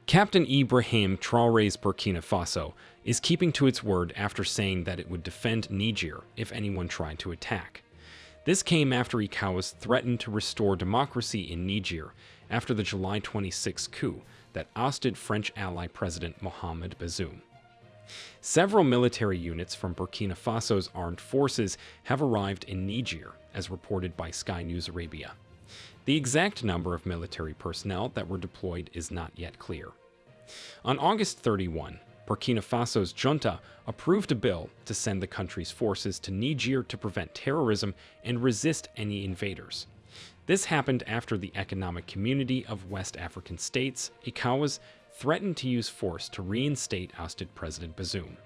Captain Ibrahim Traore's Burkina Faso is keeping to its word after saying that it would defend Niger if anyone tried to attack. This came after ECOWAS threatened to restore democracy in Niger after the July 26 coup that ousted French ally President Mohammed Bazoum. Several military units from Burkina Faso's armed forces have arrived in Niger, as reported by Sky News Arabia. The exact number of military personnel that were deployed is not yet clear. On August 31, Burkina Faso's junta approved a bill to send the country's forces to Niger to prevent terrorism and resist any invaders. This happened after the Economic Community of West African States, ECOWAS, threatened to use force to reinstate ousted President Bazoum.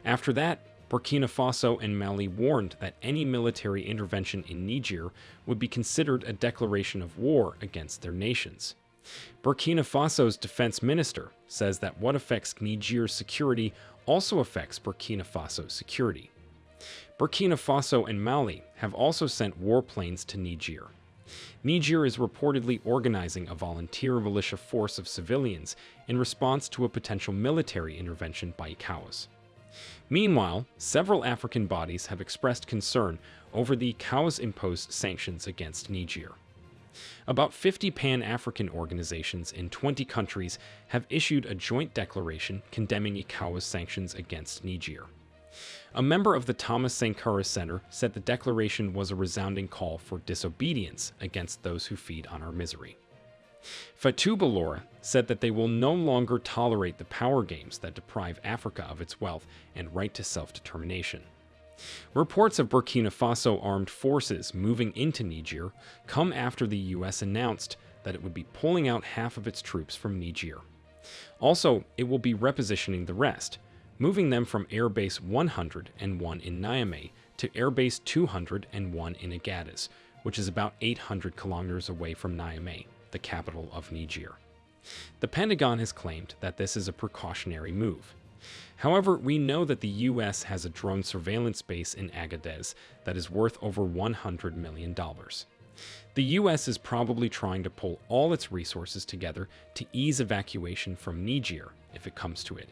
After that, Burkina Faso and Mali warned that any military intervention in Niger would be considered a declaration of war against their nations. Burkina Faso's defense minister says that what affects Niger's security also affects Burkina Faso's security. Burkina Faso and Mali have also sent warplanes to Niger. Niger is reportedly organizing a volunteer militia force of civilians in response to a potential military intervention by ECOWAS. Meanwhile, several African bodies have expressed concern over the ECOWAS-imposed sanctions against Niger. About 50 Pan-African organizations in 20 countries have issued a joint declaration condemning ECOWAS sanctions against Niger. A member of the Thomas Sankara Center said the declaration was a resounding call for disobedience against those who feed on our misery. Fatou Baloura said that they will no longer tolerate the power games that deprive Africa of its wealth and right to self-determination. Reports of Burkina Faso armed forces moving into Niger come after the U.S. announced that it would be pulling out half of its troops from Niger. Also, it will be repositioning the rest, moving them from Airbase 101 in Niamey to Airbase 201 in Agadez, which is about 800 kilometers away from Niamey, the capital of Niger. The Pentagon has claimed that this is a precautionary move. However, we know that the U.S. has a drone surveillance base in Agadez that is worth over $100 million. The U.S. is probably trying to pull all its resources together to ease evacuation from Niger if it comes to it.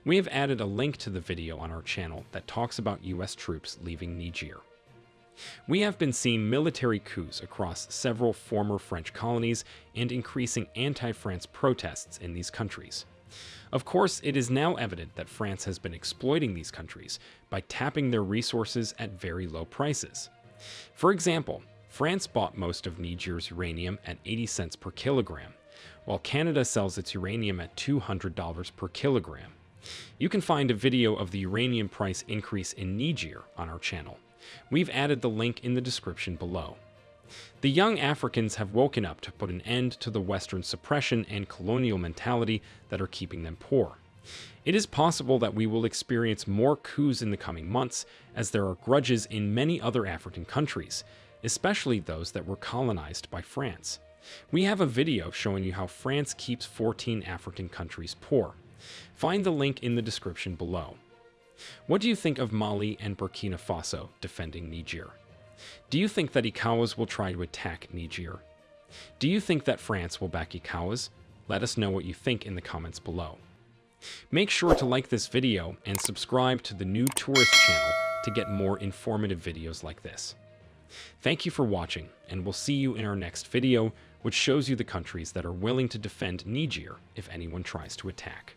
We have added a link to the video on our channel that talks about U.S. troops leaving Niger. We have been seeing military coups across several former French colonies and increasing anti-France protests in these countries. Of course, it is now evident that France has been exploiting these countries by tapping their resources at very low prices. For example, France bought most of Niger's uranium at 80 cents per kilogram, while Canada sells its uranium at $200 per kilogram. You can find a video of the uranium price increase in Niger on our channel. We've added the link in the description below. The young Africans have woken up to put an end to the Western suppression and colonial mentality that are keeping them poor. It is possible that we will experience more coups in the coming months, as there are grudges in many other African countries, especially those that were colonized by France. We have a video showing you how France keeps 14 African countries poor. Find the link in the description below. What do you think of Mali and Burkina Faso defending Niger? Do you think that ECOWAS will try to attack Niger? Do you think that France will back ECOWAS? Let us know what you think in the comments below. Make sure to like this video and subscribe to the New Tourist channel to get more informative videos like this. Thank you for watching, and we'll see you in our next video, which shows you the countries that are willing to defend Niger if anyone tries to attack.